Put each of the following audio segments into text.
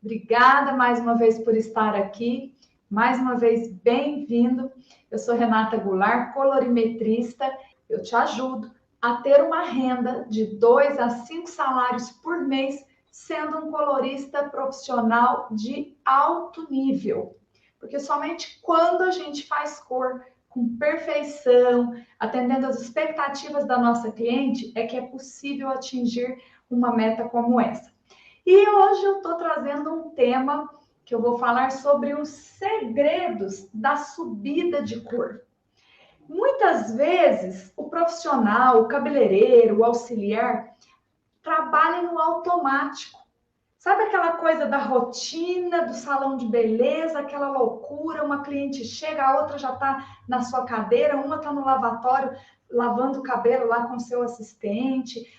Obrigada mais uma vez por estar aqui. Mais uma vez, bem-vindo. Eu sou Renata Goulart, colorimetrista. Eu te ajudo a ter uma renda de 2 a 5 salários por mês, sendo um colorista profissional de alto nível. Porque somente quando a gente faz cor com perfeição, atendendo às expectativas da nossa cliente, é que é possível atingir uma meta como essa. E hoje eu estou trazendo um tema que eu vou falar sobre os segredos da subida de cor. Muitas vezes o profissional, o cabeleireiro, o auxiliar trabalha no automático. Sabe aquela coisa da rotina, do salão de beleza, aquela loucura, uma cliente chega, a outra já está na sua cadeira, uma está no lavatório lavando o cabelo lá com seu assistente,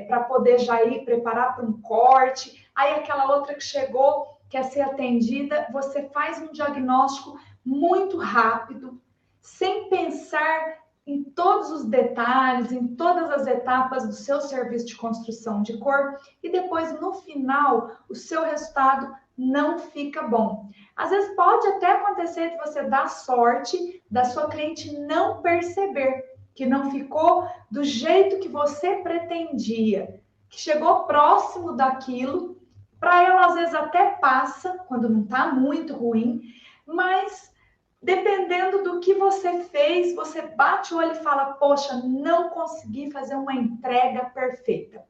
para poder já ir preparar para um corte. Aí aquela outra que chegou, quer ser atendida, você faz um diagnóstico muito rápido, sem pensar em todos os detalhes, em todas as etapas do seu serviço de construção de cor, e depois, no final, o seu resultado não fica bom. Às vezes pode até acontecer de você dar sorte da sua cliente não perceber que não ficou do jeito que você pretendia, que chegou próximo daquilo. Para ela, às vezes até passa, quando não está muito ruim, mas dependendo do que você fez, você bate o olho e fala, poxa, não consegui fazer uma entrega perfeita.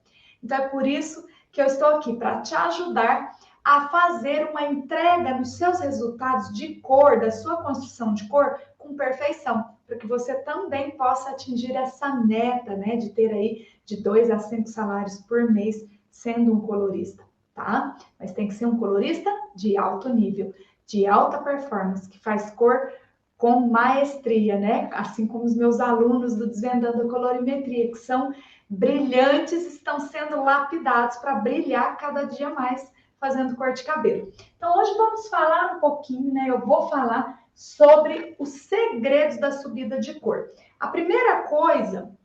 Então é por isso que eu estou aqui, para te ajudar a fazer uma entrega nos seus resultados de cor, da sua construção de cor, com perfeição, para que você também possa atingir essa meta, né, de ter aí de 2 a 5 salários por mês sendo um colorista, tá? Mas tem que ser um colorista de alto nível, de alta performance, que faz cor com maestria, né? Assim como os meus alunos do Desvendando a Colorimetria, que são brilhantes, estão sendo lapidados para brilhar cada dia mais fazendo cor de cabelo. Então, hoje vamos falar um pouquinho, né? Eu vou falar sobre os segredos da subida de cor. A primeira coisa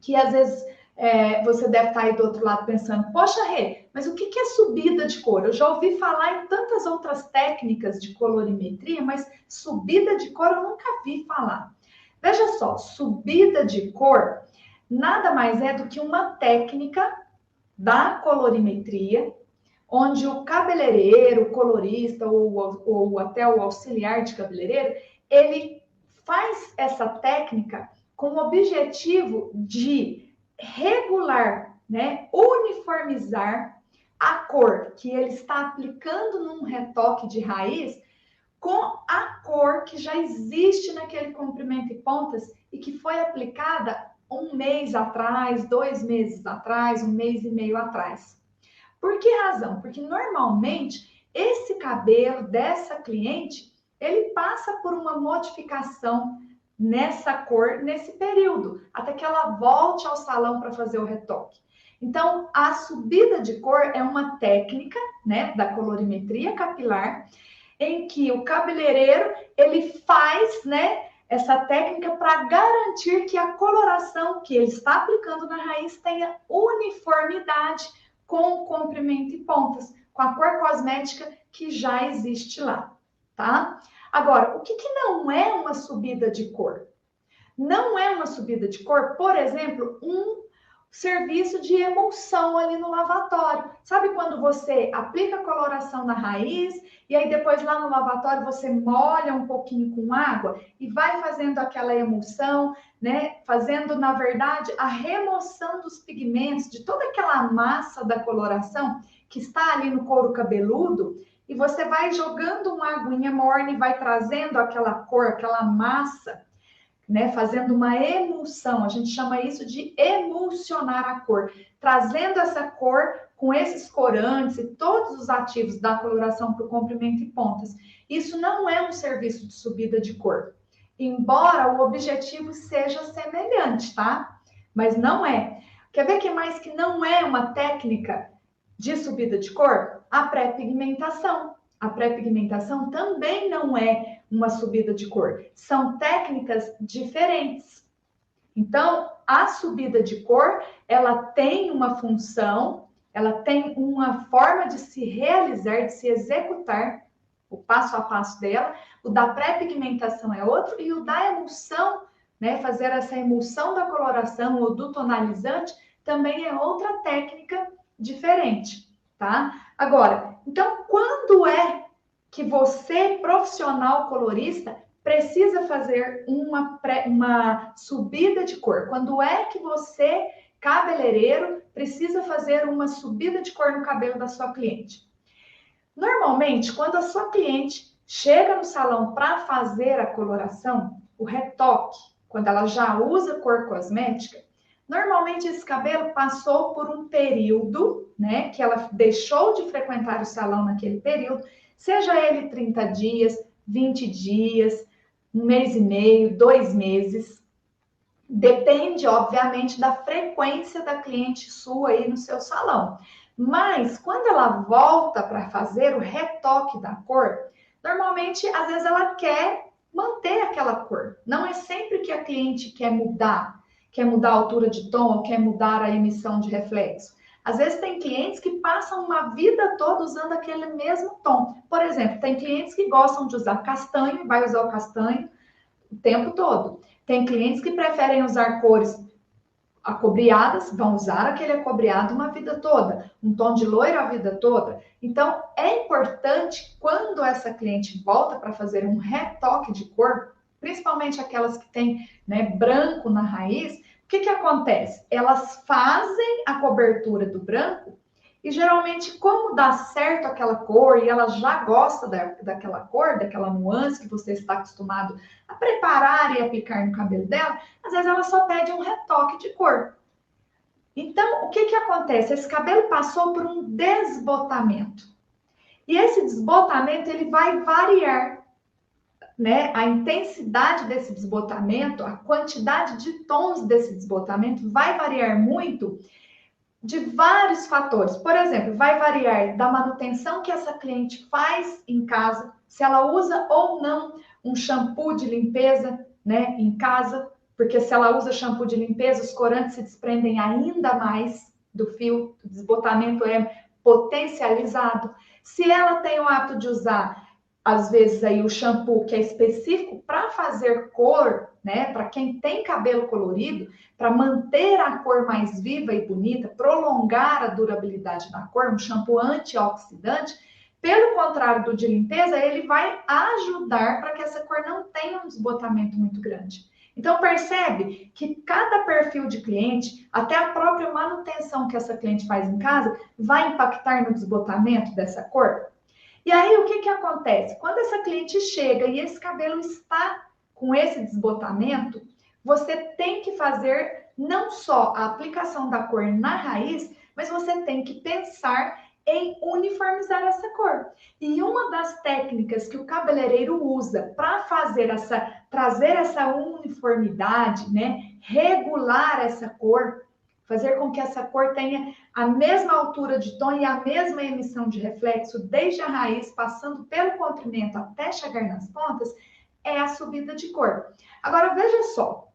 que às vezes você deve estar aí do outro lado pensando, poxa, Rê, mas o que é subida de cor? Eu já ouvi falar em tantas outras técnicas de colorimetria, mas subida de cor eu nunca vi falar. Veja só, subida de cor nada mais é do que uma técnica da colorimetria, onde o cabeleireiro, o colorista ou até o auxiliar de cabeleireiro, ele faz essa técnica com o objetivo de regular, né, uniformizar a cor que ele está aplicando num retoque de raiz com a cor que já existe naquele comprimento e pontas e que foi aplicada 1 mês atrás, 2 meses atrás, 1 mês e meio atrás. Por que razão? Porque normalmente esse cabelo dessa cliente, ele passa por uma modificação nessa cor, nesse período, até que ela volte ao salão para fazer o retoque. Então, a subida de cor é uma técnica, né, da colorimetria capilar, em que o cabeleireiro, ele faz, né, essa técnica para garantir que a coloração que ele está aplicando na raiz tenha uniformidade com o comprimento e pontas, com a cor cosmética que já existe lá, tá? Agora, o que não é uma subida de cor? Não é uma subida de cor, por exemplo, um serviço de emulsão ali no lavatório. Sabe quando você aplica a coloração na raiz e aí depois lá no lavatório você molha um pouquinho com água e vai fazendo aquela emulsão, né? Fazendo, na verdade, a remoção dos pigmentos, de toda aquela massa da coloração que está ali no couro cabeludo, e você vai jogando uma aguinha morna e vai trazendo aquela cor, aquela massa, né, fazendo uma emulsão. A gente chama isso de emulsionar a cor, trazendo essa cor com esses corantes e todos os ativos da coloração para o comprimento e pontas. Isso não é um serviço de subida de cor, embora o objetivo seja semelhante, tá? Mas não é. Quer ver que mais que não é uma técnica de subida de cor? A pré-pigmentação. A pré-pigmentação também não é uma subida de cor. São técnicas diferentes. Então, a subida de cor, ela tem uma função ela tem uma forma de se realizar, de se executar, o passo a passo dela. O da pré-pigmentação é outro, e o da emulsão, né, fazer essa emulsão da coloração ou do tonalizante, também é outra técnica diferente, tá? Agora, então, quando é que você, profissional colorista, precisa fazer uma subida de cor? Quando é que você, cabeleireiro, precisa fazer uma subida de cor no cabelo da sua cliente? Normalmente, quando a sua cliente chega no salão para fazer a coloração, o retoque, quando ela já usa cor cosmética, normalmente esse cabelo passou por um período, né, que ela deixou de frequentar o salão naquele período, seja ele 30 dias, 20 dias, um mês e meio, 2 meses. Depende, obviamente, da frequência da cliente sua aí no seu salão. Mas, quando ela volta para fazer o retoque da cor, normalmente, às vezes, ela quer manter aquela cor. Não é sempre que a cliente quer mudar a altura de tom, ou quer mudar a emissão de reflexo. Às vezes, tem clientes que passam uma vida toda usando aquele mesmo tom. Por exemplo, tem clientes que gostam de usar castanho, e vai usar o castanho o tempo todo. Tem clientes que preferem usar cores acobreadas, vão usar aquele acobreado uma vida toda, um tom de loiro a vida toda. Então, é importante, quando essa cliente volta para fazer um retoque de cor, principalmente aquelas que têm, né, branco na raiz, o que acontece? Elas fazem a cobertura do branco e, geralmente, como dá certo aquela cor e ela já gosta daquela cor, daquela nuance que você está acostumado a preparar e aplicar no cabelo dela, às vezes ela só pede um retoque de cor. Então, o que acontece? Esse cabelo passou por um desbotamento. E esse desbotamento, ele vai variar, né? A intensidade desse desbotamento, a quantidade de tons desse desbotamento vai variar muito de vários fatores. Por exemplo, vai variar da manutenção que essa cliente faz em casa, se ela usa ou não um shampoo de limpeza, né, em casa, porque se ela usa shampoo de limpeza, os corantes se desprendem ainda mais do fio, o desbotamento é potencializado. Se ela tem o hábito de usar, às vezes, aí o shampoo que é específico para fazer cor, né, para quem tem cabelo colorido, para manter a cor mais viva e bonita, prolongar a durabilidade da cor, um shampoo antioxidante, pelo contrário do de limpeza, ele vai ajudar para que essa cor não tenha um desbotamento muito grande. Então, percebe que cada perfil de cliente, até a própria manutenção que essa cliente faz em casa, vai impactar no desbotamento dessa cor? E aí, o que acontece? Quando essa cliente chega e esse cabelo está com esse desbotamento, você tem que fazer não só a aplicação da cor na raiz, mas você tem que pensar em uniformizar essa cor. E uma das técnicas que o cabeleireiro usa para trazer essa uniformidade, né, regular essa cor, fazer com que essa cor tenha a mesma altura de tom e a mesma emissão de reflexo, desde a raiz, passando pelo comprimento até chegar nas pontas, é a subida de cor. Agora, veja só,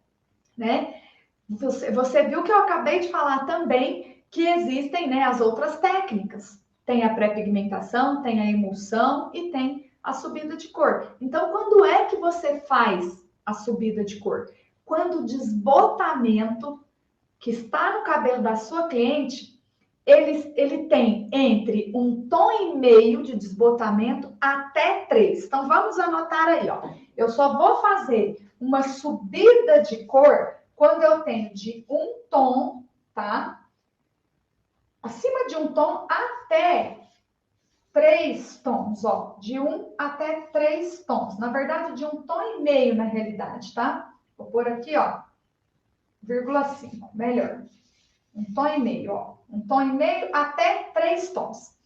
né? Você viu que eu acabei de falar também que existem, né, as outras técnicas. Tem a pré-pigmentação, tem a emulsão e tem a subida de cor. Então, quando é que você faz a subida de cor? Quando o desbotamento que está no cabelo da sua cliente, ele tem entre 1,5 tom de desbotamento até 3. Então, vamos anotar aí, ó. Eu só vou fazer uma subida de cor quando eu tenho de 1 tom, tá? Acima de 1 tom até 3 tons, ó. De 1 até 3 tons. Na verdade, de 1,5 tom na realidade, tá? Vou pôr aqui, ó, 0,5, melhor. 1,5 tom, ó. 1,5 tom até 3 tons.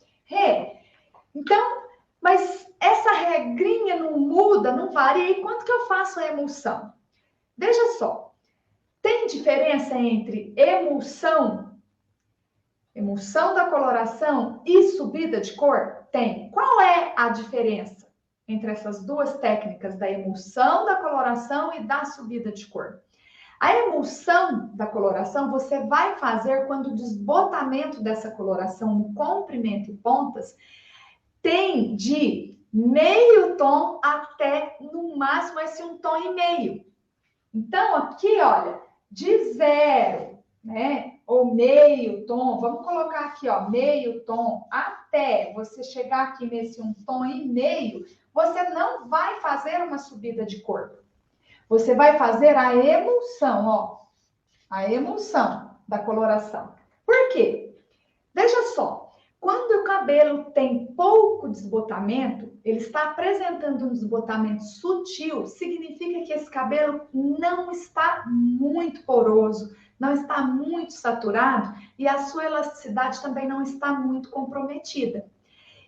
Então, mas essa regrinha não muda, não varia. E quanto que eu faço a emulsão? Veja só, tem diferença entre emulsão da coloração e subida de cor? Tem. Qual é a diferença entre essas duas técnicas, da emulsão da coloração e da subida de cor? A emulsão da coloração você vai fazer quando o desbotamento dessa coloração no comprimento e pontas tem de meio tom até, no máximo, esse 1,5 tom. Então, aqui, olha, de 0, né, ou meio tom, vamos colocar aqui, ó, meio tom, até você chegar aqui nesse 1,5 tom, você não vai fazer uma subida de cor. Você vai fazer a emulsão, ó, a emulsão da coloração. Por quê? Veja só, quando o cabelo tem pouco desbotamento, ele está apresentando um desbotamento sutil, significa que esse cabelo não está muito poroso, não está muito saturado e a sua elasticidade também não está muito comprometida.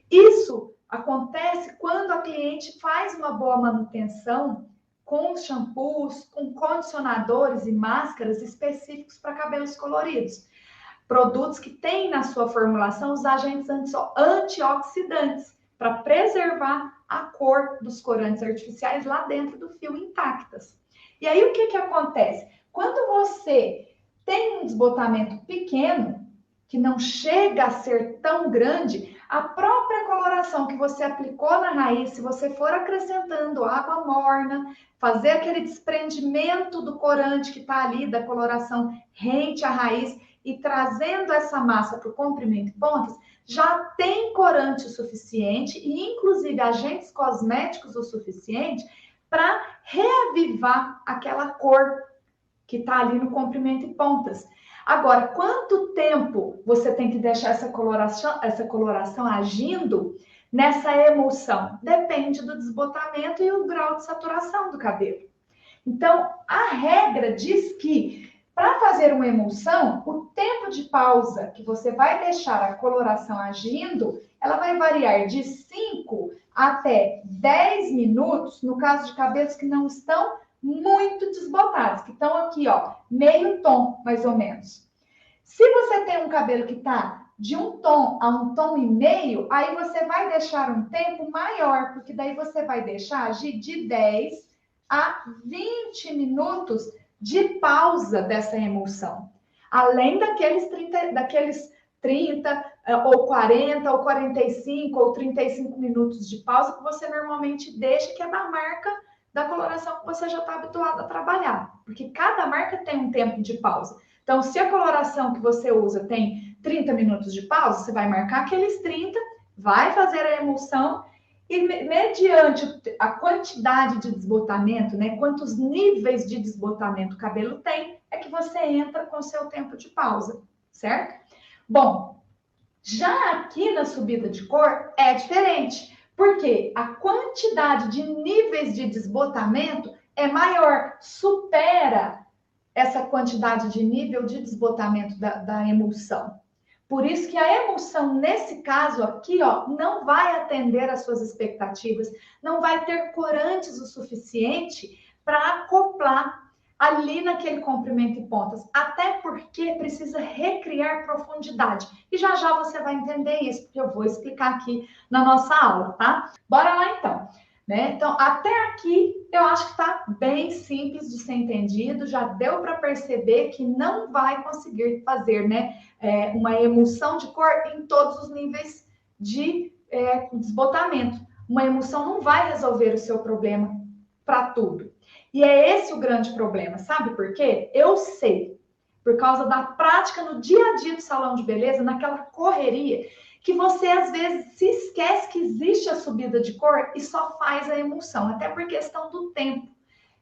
Isso acontece quando a cliente faz uma boa manutenção com shampoos, com condicionadores e máscaras específicos para cabelos coloridos. Produtos que têm na sua formulação os agentes antioxidantes para preservar a cor dos corantes artificiais lá dentro do fio intactas. E aí o que acontece? Quando você tem um desbotamento pequeno, que não chega a ser tão grande, a própria coloração que você aplicou na raiz, se você for acrescentando água morna, fazer aquele desprendimento do corante que está ali, da coloração rente à raiz, e trazendo essa massa para o comprimento e pontas, já tem corante o suficiente e, inclusive, agentes cosméticos o suficiente para reavivar aquela cor que está ali no comprimento e pontas. Agora, quanto tempo você tem que deixar essa coloração agindo nessa emulsão? Depende do desbotamento e o grau de saturação do cabelo. Então, a regra diz que para fazer uma emulsão, o tempo de pausa que você vai deixar a coloração agindo, ela vai variar de 5 até 10 minutos, no caso de cabelos que não estão muito desbotados, que estão aqui, ó, meio tom, mais ou menos. Se você tem um cabelo que está de 1 tom a 1,5 tom, aí você vai deixar um tempo maior, porque daí você vai deixar agir de 10 a 20 minutos de pausa dessa emulsão. Além daqueles 30 ou 40 ou 45 ou 35 minutos de pausa que você normalmente deixa, que é da marca da coloração que você já está habituado a trabalhar. Porque cada marca tem um tempo de pausa. Então, se a coloração que você usa tem 30 minutos de pausa, você vai marcar aqueles 30, vai fazer a emulsão e mediante a quantidade de desbotamento, né, quantos níveis de desbotamento o cabelo tem, é que você entra com o seu tempo de pausa, certo? Bom, já aqui na subida de cor é diferente, porque a quantidade de níveis de desbotamento é maior, supera essa quantidade de nível de desbotamento da emulsão. Por isso que a emulsão, nesse caso aqui, ó, não vai atender às suas expectativas, não vai ter corantes o suficiente para acoplar ali naquele comprimento e pontas, até porque precisa recriar profundidade. E já já você vai entender isso, porque eu vou explicar aqui na nossa aula, tá? Bora lá então. Né? Então, até aqui, eu acho que está bem simples de ser entendido, já deu para perceber que não vai conseguir fazer, né, uma emulsão de cor em todos os níveis de desbotamento. Uma emulsão não vai resolver o seu problema para tudo. E é esse o grande problema, sabe por quê? Eu sei, por causa da prática no dia a dia do salão de beleza, naquela correria, que você às vezes se esquece que existe a subida de cor e só faz a emulsão, até por questão do tempo.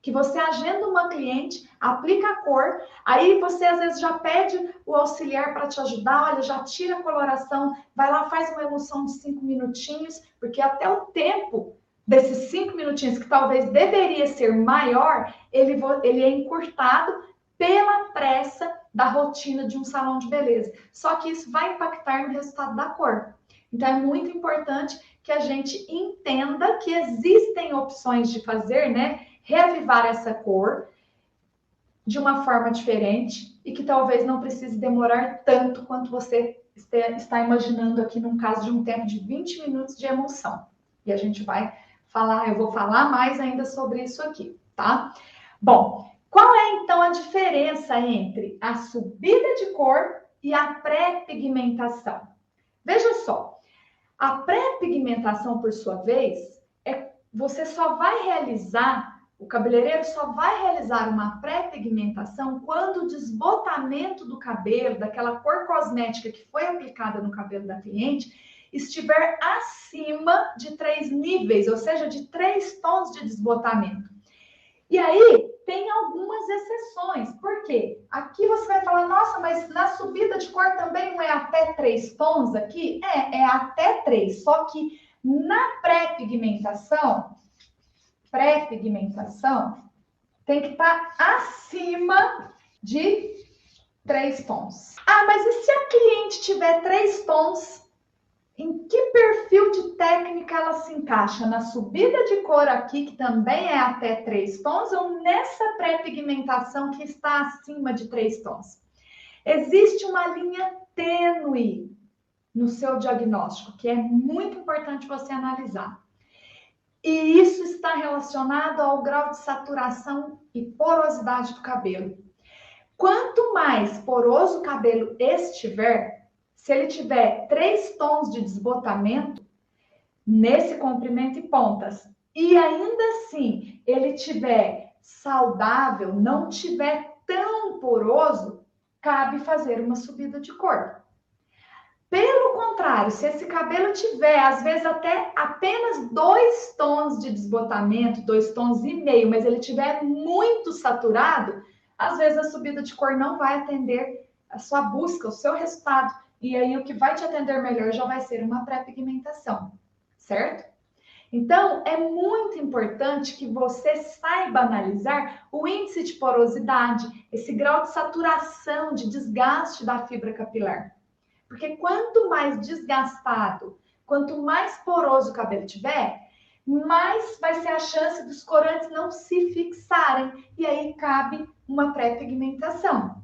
Que você agenda uma cliente, aplica a cor, aí você às vezes já pede o auxiliar para te ajudar, olha, já tira a coloração, vai lá, faz uma emulsão de 5 minutinhos, porque até o tempo desses 5 minutinhos, que talvez deveria ser maior, ele é encurtado pela pressa da rotina de um salão de beleza. Só que isso vai impactar no resultado da cor. Então, é muito importante que a gente entenda que existem opções de fazer, né, reavivar essa cor de uma forma diferente e que talvez não precise demorar tanto quanto você está imaginando aqui num caso de um tempo de 20 minutos de emulsão. E a gente vai falar, eu vou falar mais ainda sobre isso aqui, tá? Bom, Qual é, então, a diferença entre a subida de cor e a pré-pigmentação? Veja só, a pré-pigmentação, por sua vez, você só vai realizar, o cabeleireiro só vai realizar uma pré-pigmentação quando o desbotamento do cabelo, daquela cor cosmética que foi aplicada no cabelo da cliente, estiver acima de 3 níveis, ou seja, de 3 tons de desbotamento. E aí, tem algumas exceções. Por quê? Aqui você vai falar, nossa, mas na subida de cor também não é até 3 tons aqui? É até 3. Só que na pré-pigmentação tem que estar acima de 3 tons. Ah, mas e se a cliente tiver 3 tons? Em que perfil de técnica ela se encaixa? Na subida de cor aqui, que também é até 3 tons, ou nessa pré-pigmentação que está acima de 3 tons? Existe uma linha tênue no seu diagnóstico, que é muito importante você analisar. E isso está relacionado ao grau de saturação e porosidade do cabelo. Quanto mais poroso o cabelo estiver, se ele tiver 3 tons de desbotamento nesse comprimento e pontas, e ainda assim ele tiver saudável, não tiver tão poroso, cabe fazer uma subida de cor. Pelo contrário, se esse cabelo tiver, às vezes até apenas 2 tons de desbotamento, 2 tons e meio, mas ele tiver muito saturado, às vezes a subida de cor não vai atender a sua busca, o seu resultado. E aí o que vai te atender melhor já vai ser uma pré-pigmentação, certo? Então, é muito importante que você saiba analisar o índice de porosidade, esse grau de saturação, de desgaste da fibra capilar. Porque quanto mais desgastado, quanto mais poroso o cabelo tiver, mais vai ser a chance dos corantes não se fixarem. E aí cabe uma pré-pigmentação.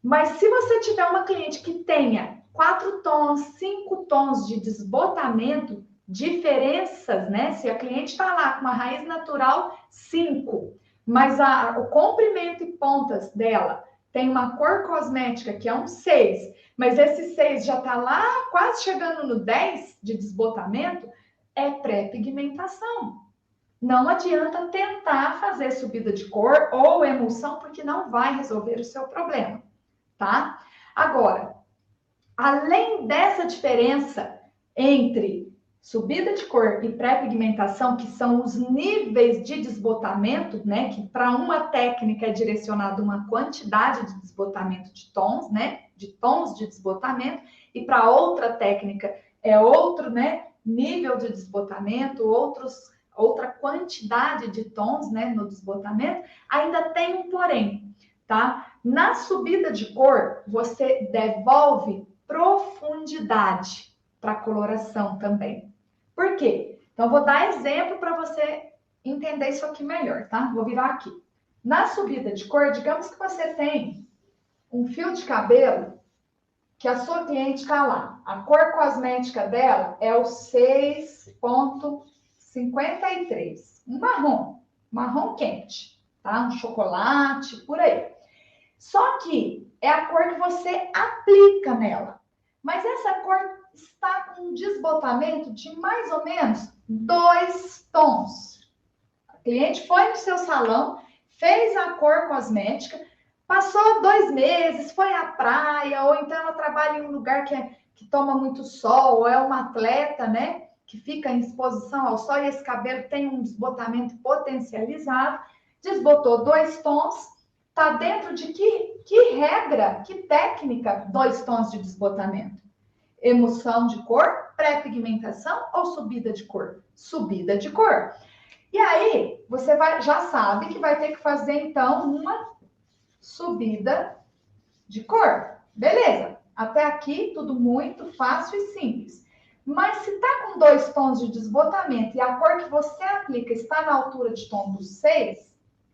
Mas se você tiver uma cliente que tenha 4 tons, 5 tons de desbotamento, diferenças, né? Se a cliente está lá com uma raiz natural 5, mas o comprimento e pontas dela tem uma cor cosmética que é um 6, mas esse 6 já está lá quase chegando no 10 de desbotamento, é pré-pigmentação. Não adianta tentar fazer subida de cor ou emulsão, porque não vai resolver o seu problema, tá? Agora, além dessa diferença entre subida de cor e pré-pigmentação, que são os níveis de desbotamento, né? Que para uma técnica é direcionada uma quantidade de desbotamento de tons, né? De tons de desbotamento, e para outra técnica é outro, né? Nível de desbotamento, outra quantidade de tons, né? No desbotamento, ainda tem um porém, tá? Na subida de cor, você devolve profundidade para a coloração também. Por quê? Então, vou dar exemplo para você entender isso aqui melhor, tá? Vou virar aqui. Na subida de cor, digamos que você tem um fio de cabelo que a sua cliente está lá. A cor cosmética dela é o 6,53. Um marrom quente, tá? Um chocolate, por aí. Só que é a cor que você aplica nela. Mas essa cor está com um desbotamento de mais ou menos 2 tons. A cliente foi no seu salão, fez a cor cosmética, passou 2 meses, foi à praia, ou então ela trabalha em um lugar que toma muito sol, ou é uma atleta, né? Que fica em exposição ao sol e esse cabelo tem um desbotamento potencializado, desbotou 2 tons. Está dentro de que regra, que técnica, 2 tons de desbotamento? Emulsão de cor, pré-pigmentação ou subida de cor? Subida de cor. E aí, você já sabe que vai ter que fazer, então, uma subida de cor. Beleza. Até aqui, tudo muito fácil e simples. Mas se está com 2 tons de desbotamento e a cor que você aplica está na altura de tom do 6,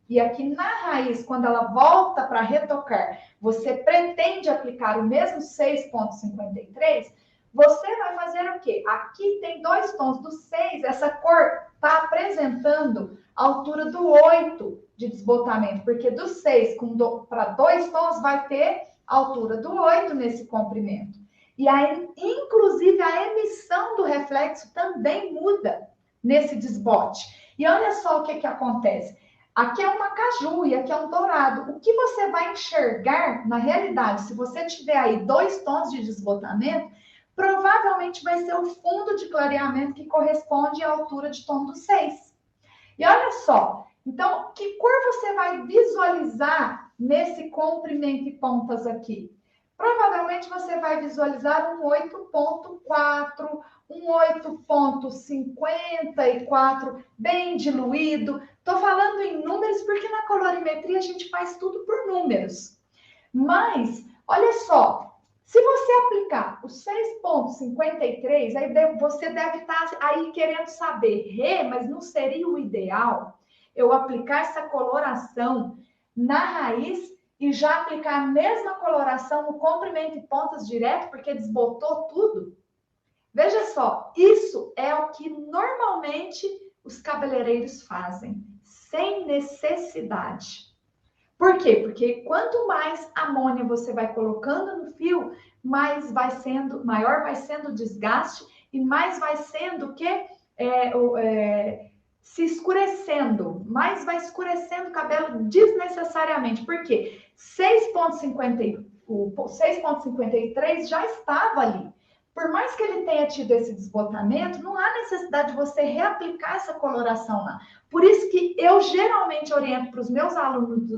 e aqui na raiz, quando ela volta para retocar, você pretende aplicar o mesmo 6,53, você vai fazer o quê? Aqui tem 2 tons do 6, essa cor está apresentando a altura do 8. de desbotamento, porque do 6 para 2 tons vai ter a altura do 8 nesse comprimento. E aí, inclusive, a emissão do reflexo também muda nesse desbote. E olha só o que acontece. Aqui é uma caju e aqui é um dourado. O que você vai enxergar, na realidade, se você tiver aí 2 tons de desbotamento, provavelmente vai ser o fundo de clareamento que corresponde à altura de tom do 6. E olha só, então, que cor você vai visualizar nesse comprimento e pontas aqui? Provavelmente você vai visualizar um 8.4, um 8.54, bem diluído. Estou falando em números porque na colorimetria a gente faz tudo por números. Mas, olha só, se você aplicar o 6.53, aí você deve estar aí querendo saber, mas não seria o ideal eu aplicar essa coloração na raiz e já aplicar a mesma coloração no comprimento e pontas direto, porque desbotou tudo? Veja só, isso é o que normalmente os cabeleireiros fazem, sem necessidade. Por quê? Porque quanto mais amônia você vai colocando no fio, maior vai sendo o desgaste e mais vai sendo o quê? Se escurecendo, mais vai escurecendo o cabelo desnecessariamente. Por quê? O 6.53 já estava ali. Por mais que ele tenha tido esse desbotamento, não há necessidade de você reaplicar essa coloração lá. Por isso que eu geralmente oriento para os meus alunos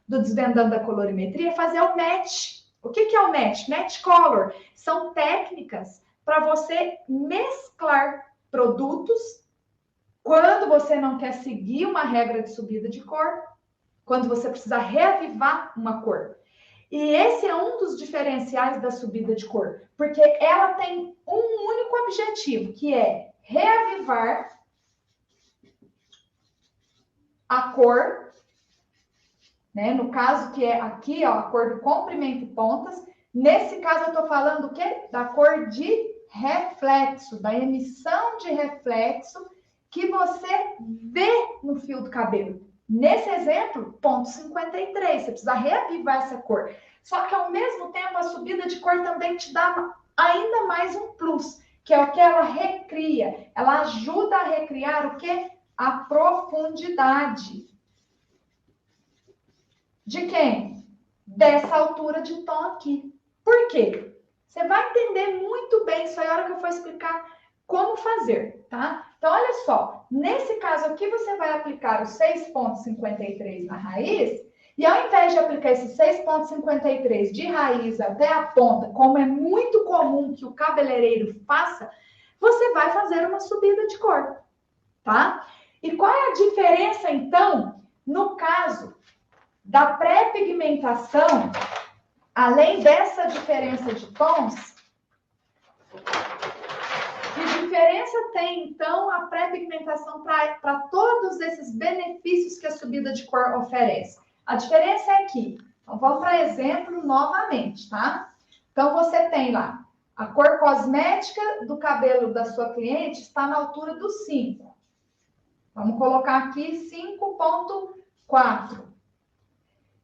do Desvendando a Colorimetria fazer o match. O que é o match? Match color. São técnicas para você mesclar produtos quando você não quer seguir uma regra de subida de cor, quando você precisa reavivar uma cor. E esse é um dos diferenciais da subida de cor, porque ela tem um único objetivo, que é reavivar a cor, né? No caso que é aqui, ó, a cor do comprimento e pontas. Nesse caso eu estou falando o quê? Da cor de reflexo, da emissão de reflexo que você vê no fio do cabelo. Nesse exemplo, ponto 53, você precisa reavivar essa cor. Só que, ao mesmo tempo, a subida de cor também te dá ainda mais um plus, que é o que ela recria. Ela ajuda a recriar o quê? A profundidade. De quem? Dessa altura de tom aqui. Por quê? Você vai entender muito bem isso aí na hora que eu for explicar como fazer, tá? Então, olha só, nesse caso aqui, você vai aplicar o 6.53 na raiz, e ao invés de aplicar esse 6.53 de raiz até a ponta, como é muito comum que o cabeleireiro faça, você vai fazer uma subida de cor, tá? E qual é a diferença, então, no caso da pré-pigmentação, além dessa diferença de tons? Que diferença tem, então, a pré-pigmentação para todos esses benefícios que a subida de cor oferece? A diferença é que, então vamos para exemplo novamente, tá? Então, você tem lá, a cor cosmética do cabelo da sua cliente está na altura do 5. Vamos colocar aqui 5.4.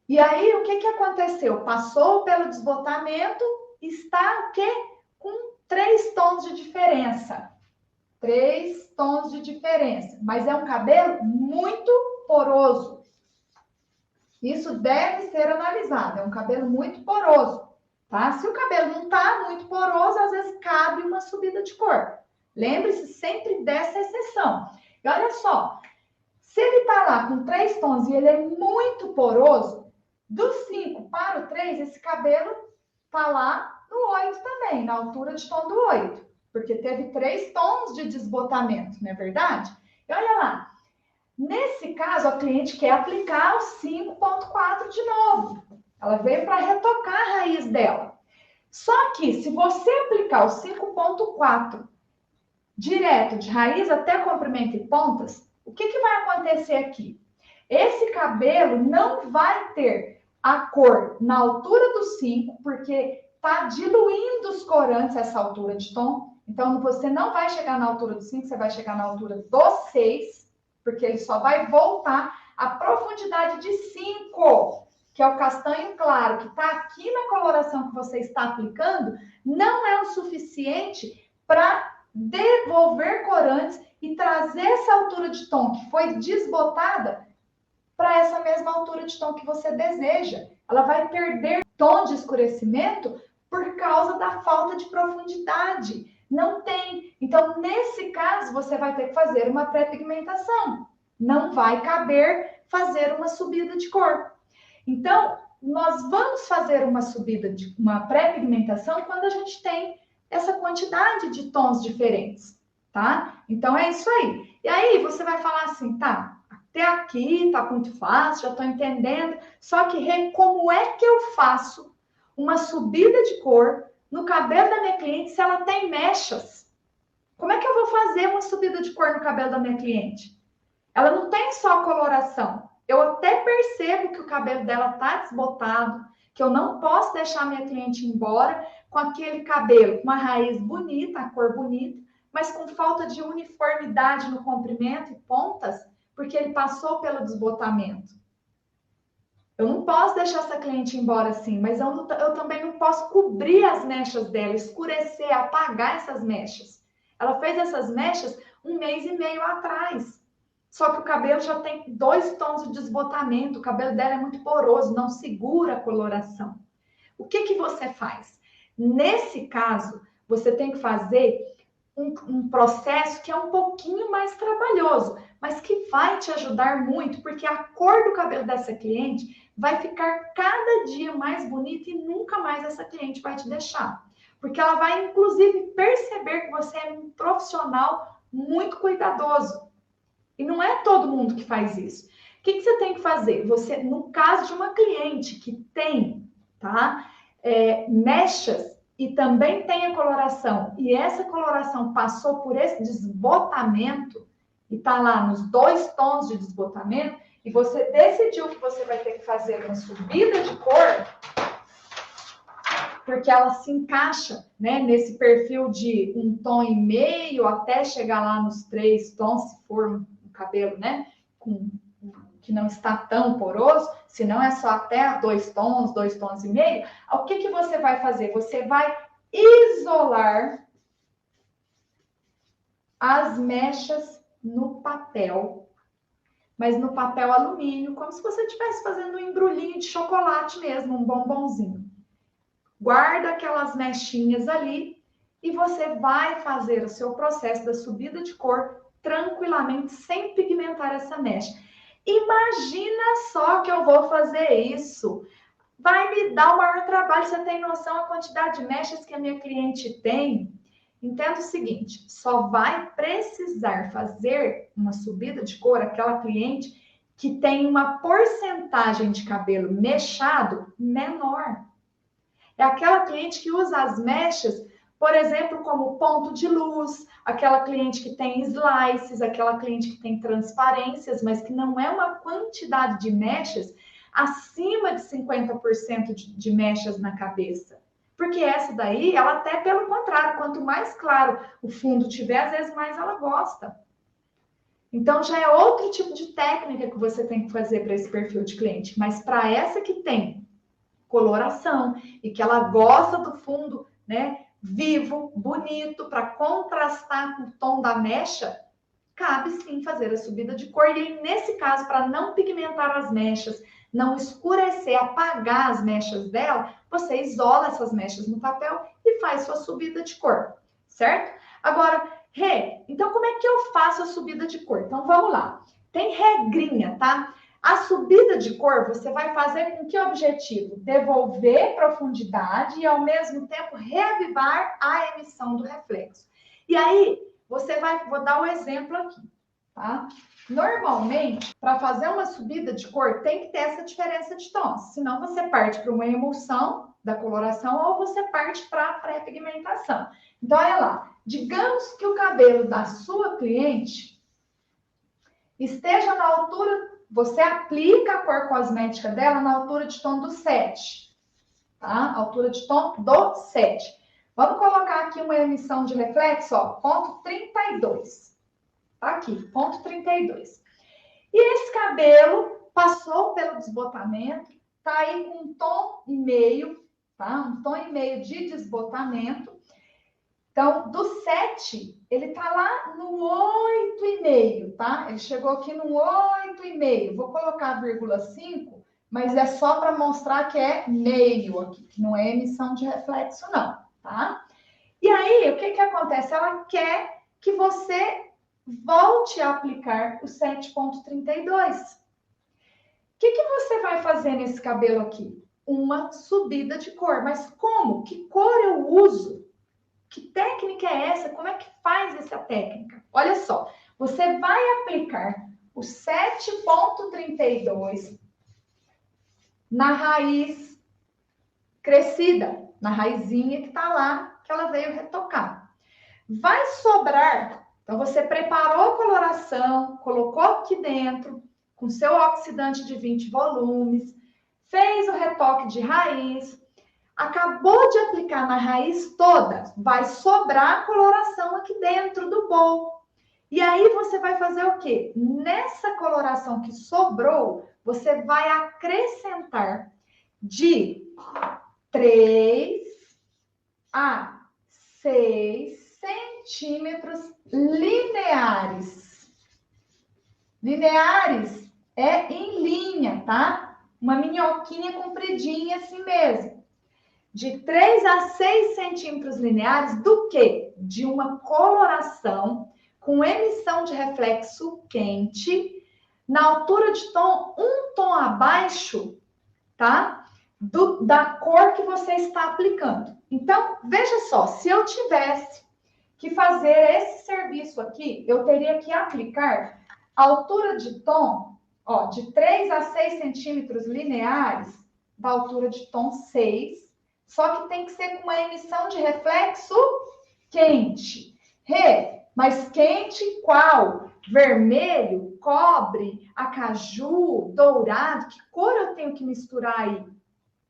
E aí, o que aconteceu? Passou pelo desbotamento, está o quê? Com 3 tons de diferença. 3 tons de diferença. Mas é um cabelo muito poroso. Isso deve ser analisado. É um cabelo muito poroso, tá? Se o cabelo não está muito poroso, às vezes cabe uma subida de cor. Lembre-se sempre dessa exceção. E olha só, se ele está lá com 3 tons e ele é muito poroso, do 5 para o 3, esse cabelo está lá no 8 também, na altura de tom do 8. Porque teve 3 tons de desbotamento, não é verdade? E olha lá, nesse caso, a cliente quer aplicar o 5.4 de novo. Ela veio para retocar a raiz dela. Só que, se você aplicar o 5.4 direto de raiz até comprimento e pontas, o que vai acontecer aqui? Esse cabelo não vai ter a cor na altura do 5, porque está diluindo os corantes essa altura de tom. Então, você não vai chegar na altura do 5, você vai chegar na altura do 6, porque ele só vai voltar à profundidade de 5, que é o castanho claro, que está aqui na coloração que você está aplicando, não é o suficiente para devolver corantes e trazer essa altura de tom que foi desbotada para essa mesma altura de tom que você deseja. Ela vai perder tom de escurecimento por causa da falta de profundidade. Não tem. Então, nesse caso, você vai ter que fazer uma pré-pigmentação. Não vai caber fazer uma subida de cor. Então, nós vamos fazer uma pré-pigmentação quando a gente tem essa quantidade de tons diferentes, tá? Então, é isso aí. E aí, você vai falar assim, tá, até aqui tá muito fácil, já tô entendendo, só que, como é que eu faço uma subida de cor no cabelo da minha cliente se ela tem mechas? Como é que eu vou fazer uma subida de cor no cabelo da minha cliente? Ela não tem só coloração. Eu até percebo que o cabelo dela tá desbotado, que eu não posso deixar minha cliente ir embora com aquele cabelo, com uma raiz bonita, a cor bonita, mas com falta de uniformidade no comprimento e pontas, porque ele passou pelo desbotamento. Eu não posso deixar essa cliente ir embora assim, mas eu também não posso cobrir as mechas dela, escurecer, apagar essas mechas. Ela fez essas mechas 1 mês e meio atrás. Só que o cabelo já tem 2 tons de desbotamento, o cabelo dela é muito poroso, não segura a coloração. O que você faz? Nesse caso, você tem que fazer um processo que é um pouquinho mais trabalhoso, mas que vai te ajudar muito, porque a cor do cabelo dessa cliente vai ficar cada dia mais bonita e nunca mais essa cliente vai te deixar. Porque ela vai, inclusive, perceber que você é um profissional muito cuidadoso. E não é todo mundo que faz isso. O que você tem que fazer? Você, no caso de uma cliente que tem, tá, mechas e também tem a coloração, e essa coloração passou por esse desbotamento, e tá lá nos 2 tons de desbotamento, e você decidiu que você vai ter que fazer uma subida de cor, porque ela se encaixa, né, nesse perfil de 1,5 tom até chegar lá nos 3 tons, se for um cabelo, né, que não está tão poroso, se não é só até 2 tons, 2,5 tons. O que você vai fazer? Você vai isolar as mechas no papel, mas no papel alumínio, como se você estivesse fazendo um embrulhinho de chocolate mesmo, um bombonzinho. Guarda aquelas mechinhas ali e você vai fazer o seu processo da subida de cor tranquilamente, sem pigmentar essa mecha. Imagina só que eu vou fazer isso. Vai me dar o maior trabalho. Você tem noção da quantidade de mechas que a minha cliente tem? Entenda o seguinte, só vai precisar fazer uma subida de cor aquela cliente que tem uma porcentagem de cabelo mechado menor. É aquela cliente que usa as mechas, por exemplo, como ponto de luz, aquela cliente que tem slices, aquela cliente que tem transparências, mas que não é uma quantidade de mechas acima de 50% de mechas na cabeça. Porque essa daí, ela até pelo contrário, quanto mais claro o fundo tiver, às vezes mais ela gosta. Então, já é outro tipo de técnica que você tem que fazer para esse perfil de cliente. Mas para essa que tem coloração e que ela gosta do fundo, né, vivo, bonito, para contrastar com o tom da mecha, cabe sim fazer a subida de cor. E aí, nesse caso, para não pigmentar as mechas, não escurecer, apagar as mechas dela, você isola essas mechas no papel e faz sua subida de cor, certo? Agora, então como é que eu faço a subida de cor? Então, vamos lá. Tem regrinha, tá? A subida de cor você vai fazer com que objetivo? Devolver profundidade e, ao mesmo tempo, reavivar a emissão do reflexo. E aí, vou dar o exemplo aqui, tá? Normalmente, para fazer uma subida de cor, tem que ter essa diferença de tons. Senão, você parte para uma emulsão da coloração ou você parte para a pré-pigmentação. Então, olha lá. Digamos que o cabelo da sua cliente esteja na altura... Você aplica a cor cosmética dela na altura de tom do 7, tá? Altura de tom do 7. Vamos colocar aqui uma emissão de reflexo, ó, ponto 32. Tá aqui, ponto 32. E esse cabelo passou pelo desbotamento, tá aí com 1,5 tom, tá? 1,5 tom de desbotamento. Então, do 7, ele tá lá no 8,5, tá? Ele chegou aqui no 8,5. Vou colocar vírgula 5, mas é só para mostrar que é meio aqui, que não é emissão de reflexo, não, tá? E aí, o que que acontece? Ela quer que você volte a aplicar o 7,32. O que que você vai fazer nesse cabelo aqui? Uma subida de cor. Mas como? Que cor eu uso? Que técnica é essa? Como é que faz essa técnica? Olha só, você vai aplicar o 7,32 na raiz crescida, na raizinha que tá lá, que ela veio retocar. Vai sobrar, então você preparou a coloração, colocou aqui dentro, com seu oxidante de 20 volumes, fez o retoque de raiz, acabou de aplicar na raiz toda, vai sobrar a coloração aqui dentro do bowl. E aí você vai fazer o quê? Nessa coloração que sobrou, você vai acrescentar de 3 a 6 centímetros lineares. Lineares é em linha, tá? Uma minhoquinha compridinha assim mesmo. De 3 a 6 centímetros lineares do quê? De uma coloração com emissão de reflexo quente na altura de tom, um tom abaixo, tá? Da cor que você está aplicando. Então, veja só, se eu tivesse que fazer esse serviço aqui, eu teria que aplicar a altura de tom, ó, de 3 a 6 centímetros lineares da altura de tom 6, só que tem que ser com uma emissão de reflexo quente. Mas quente qual? Vermelho, cobre, acaju, dourado, que cor eu tenho que misturar aí?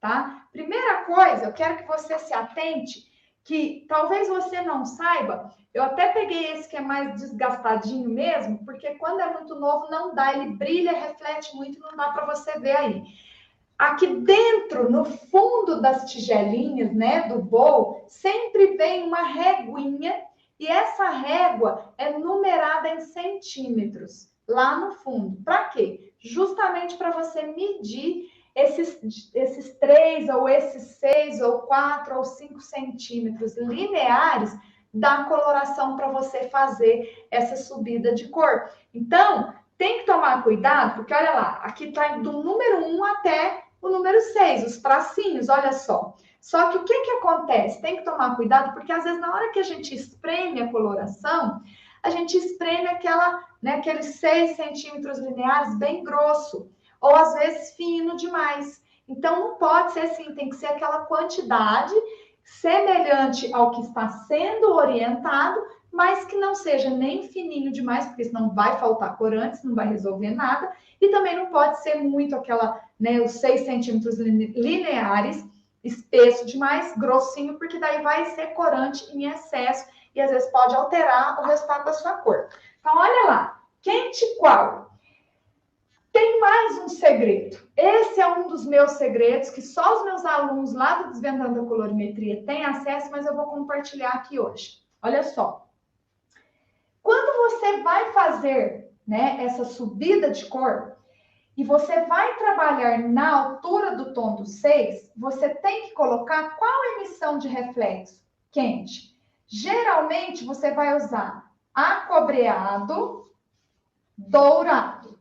Tá? Primeira coisa, eu quero que você se atente, que talvez você não saiba, eu até peguei esse que é mais desgastadinho mesmo, porque quando é muito novo não dá, ele brilha, reflete muito, não dá para você ver aí. Aqui dentro, no fundo das tigelinhas, né, do bowl, sempre vem uma réguinha, e essa régua é numerada em centímetros, lá no fundo. Para quê? Justamente para você medir esses 3, ou esses 6, ou 4, ou 5 centímetros lineares da coloração para você fazer essa subida de cor. Então, tem que tomar cuidado, porque olha lá, aqui está do número 1 até o número 6, os tracinhos, olha só. Só que o que acontece? Tem que tomar cuidado, porque às vezes na hora que a gente espreme a coloração, a gente espreme aqueles 6 centímetros lineares bem grosso, ou às vezes fino demais. Então não pode ser assim, tem que ser aquela quantidade semelhante ao que está sendo orientado, mas que não seja nem fininho demais, porque senão vai faltar corante, não vai resolver nada, e também não pode ser muito aquela, né, os 6 centímetros lineares, espesso demais, grossinho, porque daí vai ser corante em excesso e às vezes pode alterar o resultado da sua cor. Então, olha lá, quente qual? Tem mais um segredo. Esse é um dos meus segredos que só os meus alunos lá do Desvendando a Colorimetria têm acesso, mas eu vou compartilhar aqui hoje. Olha só. Quando você vai fazer, né, essa subida de cor, e você vai trabalhar na altura do tom do 6, você tem que colocar qual emissão de reflexo? Quente. Geralmente, você vai usar acobreado dourado.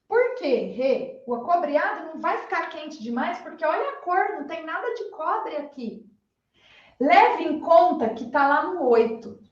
Por quê, Rê? O acobreado não vai ficar quente demais, porque olha a cor, não tem nada de cobre aqui. Leve em conta que está lá no 8.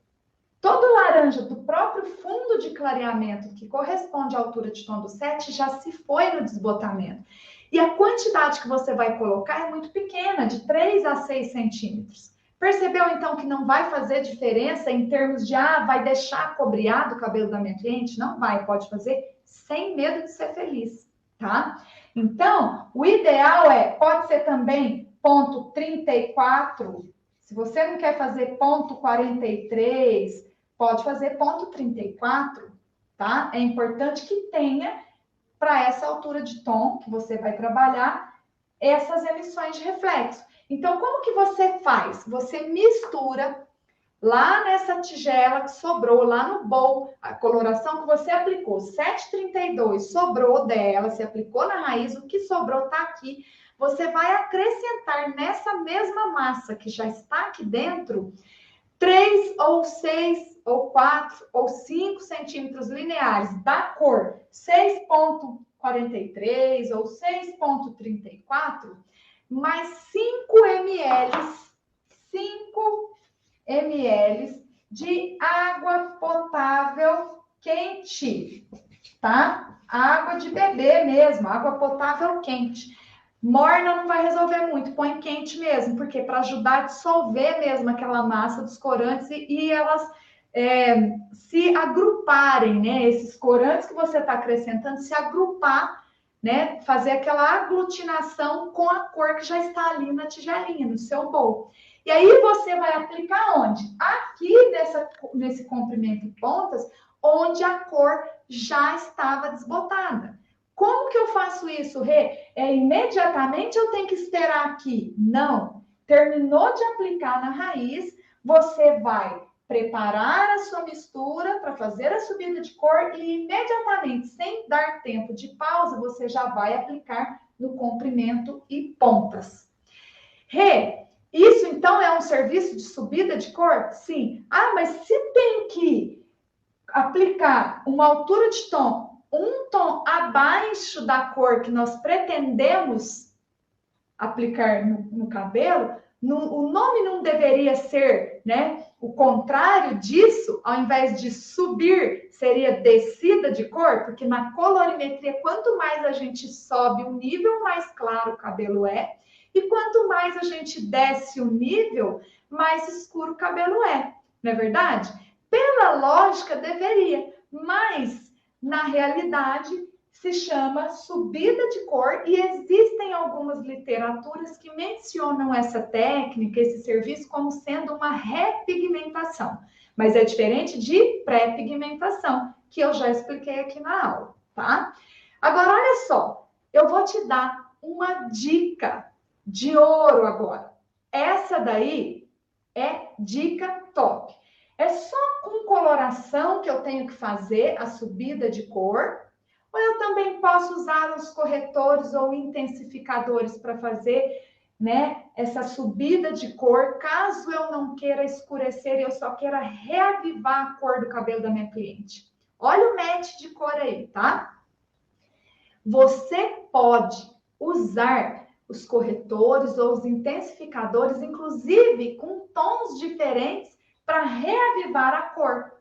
Todo laranja do próprio fundo de clareamento, que corresponde à altura de tom do 7, já se foi no desbotamento. E a quantidade que você vai colocar é muito pequena, de 3 a 6 centímetros. Percebeu, então, que não vai fazer diferença em termos de, vai deixar cobreado o cabelo da minha cliente? Não vai, pode fazer sem medo de ser feliz, tá? Então, o ideal pode ser também ponto 34, se você não quer fazer ponto 43, pode fazer ponto 34, tá? É importante que tenha, para essa altura de tom que você vai trabalhar, essas emissões de reflexo. Então, como que você faz? Você mistura lá nessa tigela que sobrou, lá no bowl, a coloração que você aplicou, 732, sobrou dela, você aplicou na raiz, o que sobrou tá aqui. Você vai acrescentar nessa mesma massa que já está aqui dentro, 3 ou 6 ou 4 ou 5 centímetros lineares da cor 6,43 ou 6,34, mais 5 ml de água potável quente, tá? Água de beber mesmo, água potável quente. Morna não vai resolver muito, põe quente mesmo, porque para ajudar a dissolver mesmo aquela massa dos corantes e elas se agruparem, né? Esses corantes que você está acrescentando, se agrupar, né? Fazer aquela aglutinação com a cor que já está ali na tigelinha, no seu bowl. E aí você vai aplicar onde? Aqui nesse comprimento em pontas, onde a cor já estava desbotada. Como que eu faço isso, Rê? Imediatamente eu tenho que esperar aqui? Não. Terminou de aplicar na raiz, você vai preparar a sua mistura para fazer a subida de cor e imediatamente, sem dar tempo de pausa, você já vai aplicar no comprimento e pontas. Rê, isso então é um serviço de subida de cor? Sim. Ah, mas se tem que aplicar uma altura de tom, um tom abaixo da cor que nós pretendemos aplicar no cabelo, o nome não deveria ser, né? O contrário disso, ao invés de subir, seria descida de cor, porque na colorimetria, quanto mais a gente sobe o nível, mais claro o cabelo é. E quanto mais a gente desce o nível, mais escuro o cabelo é. Não é verdade? Pela lógica, deveria, mas na realidade se chama subida de cor e existem algumas literaturas que mencionam essa técnica, esse serviço, como sendo uma repigmentação. Mas é diferente de pré-pigmentação, que eu já expliquei aqui na aula, tá? Agora, olha só, eu vou te dar uma dica de ouro agora. Essa daí é dica top. É só com coloração que eu tenho que fazer a subida de cor, ou eu também posso usar os corretores ou intensificadores para fazer, né, essa subida de cor, caso eu não queira escurecer e eu só queira reavivar a cor do cabelo da minha cliente. Olha o match de cor aí, tá? Você pode usar os corretores ou os intensificadores, inclusive com tons diferentes, para reavivar a cor,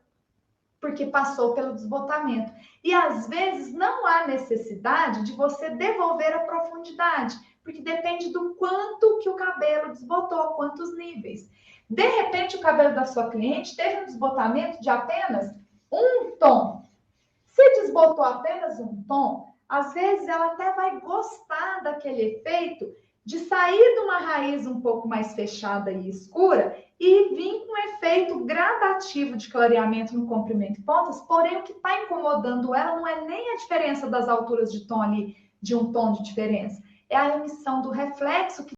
porque passou pelo desbotamento. E às vezes não há necessidade de você devolver a profundidade, porque depende do quanto que o cabelo desbotou, quantos níveis. De repente, o cabelo da sua cliente teve um desbotamento de apenas um tom. Se desbotou apenas um tom, às vezes ela até vai gostar daquele efeito de sair de uma raiz um pouco mais fechada e escura e vir com um efeito gradativo de clareamento no comprimento e pontas, porém o que está incomodando ela não é nem a diferença das alturas de tom ali, de um tom de diferença, é a emissão do reflexo que